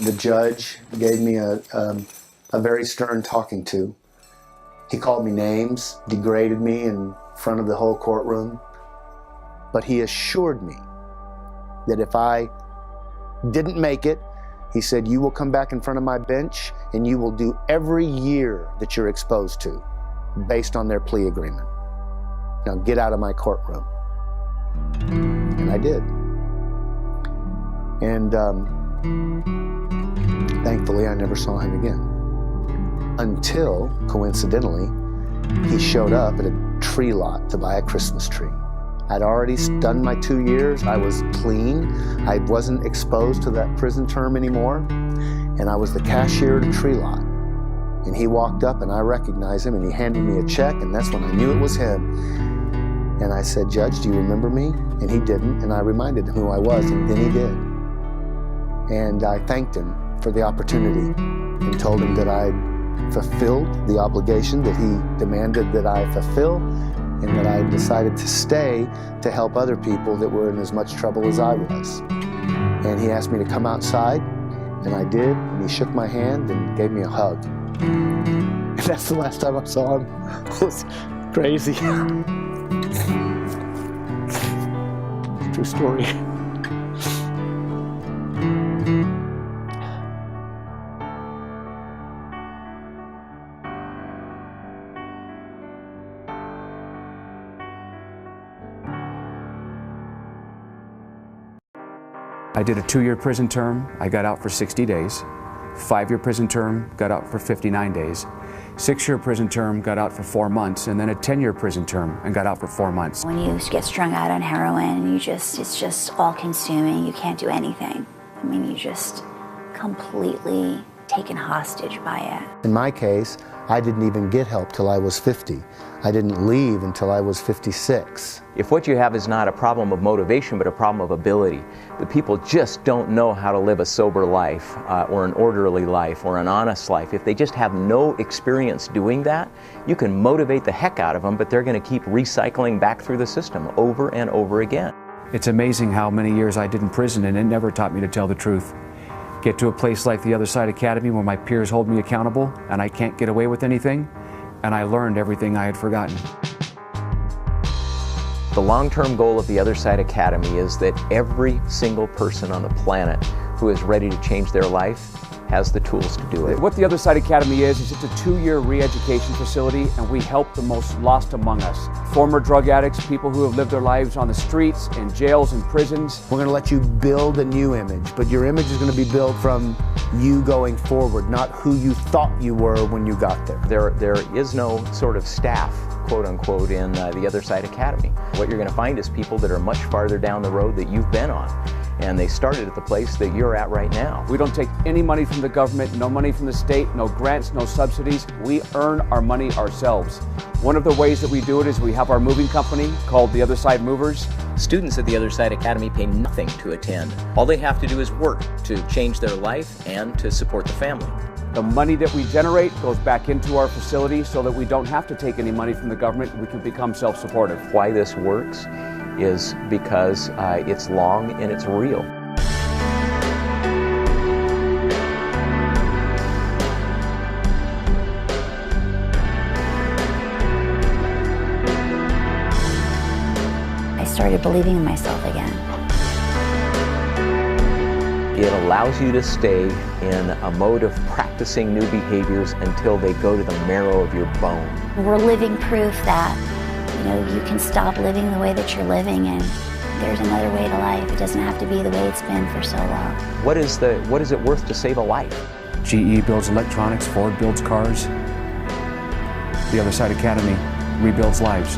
The judge gave me a very stern talking to. He called me names, degraded me in front of the whole courtroom. But he assured me that if I didn't make it, he said, you will come back in front of my bench and you will do every year that you're exposed to based on their plea agreement. Now get out of my courtroom. And I did. And thankfully, I never saw him again. Until, coincidentally, he showed up at a tree lot to buy a Christmas tree. I'd already done my 2 years. I was clean. I wasn't exposed to that prison term anymore. And I was the cashier at a tree lot. And he walked up and I recognized him and he handed me a check, and that's when I knew it was him. And I said, Judge, do you remember me? And he didn't, and I reminded him who I was, and then he did. And I thanked him for the opportunity and told him that I'd fulfilled the obligation that he demanded that I fulfill, and that I decided to stay to help other people that were in as much trouble as I was. And he asked me to come outside, and I did, and he shook my hand and gave me a hug. And that's the last time I saw him. It was crazy. True story. I did a 2-year prison term. I got out for 60 days. 5-year prison term, got out for 59 days. 6-year prison term, got out for 4 months, and then a 10-year prison term and got out for 4 months. When you get strung out on heroin, it's just all consuming. You can't do anything. I mean, you just completely taken hostage by it. In my case, I didn't even get help till I was 50. I didn't leave until I was 56. If what you have is not a problem of motivation, but a problem of ability, the people just don't know how to live a sober life, or an orderly life, or an honest life. If they just have no experience doing that, you can motivate the heck out of them, but they're going to keep recycling back through the system over and over again. It's amazing how many years I did in prison, and it never taught me to tell the truth. Get to a place like the Other Side Academy where my peers hold me accountable and I can't get away with anything, and I learned everything I had forgotten. The long-term goal of the Other Side Academy is that every single person on the planet who is ready to change their life has the tools to do it. What the Other Side Academy is it's a 2-year re-education facility, and we help the most lost among us. Former drug addicts, people who have lived their lives on the streets, in jails and prisons. We're going to let you build a new image, but your image is going to be built from you going forward, not who you thought you were when you got there. There is no sort of staff, quote unquote, in the Other Side Academy. What you're going to find is people that are much farther down the road that you've been on. And they started at the place that you're at right now. We don't take any money from the government, no money from the state, no grants, no subsidies. We earn our money ourselves. One of the ways that we do it is we have our moving company called the Other Side Movers. Students at the Other Side Academy pay nothing to attend. All they have to do is work to change their life and to support the family. The money that we generate goes back into our facility so that we don't have to take any money from the government. We can become self-supportive. Why this works is because it's long and it's real. I started believing in myself again. It allows you to stay in a mode of practicing new behaviors until they go to the marrow of your bone. We're living proof that you can stop living the way that you're living, and there's another way to life. It doesn't have to be the way it's been for so long. What is it worth to save a life? GE builds electronics, Ford builds cars. The Other Side Academy rebuilds lives.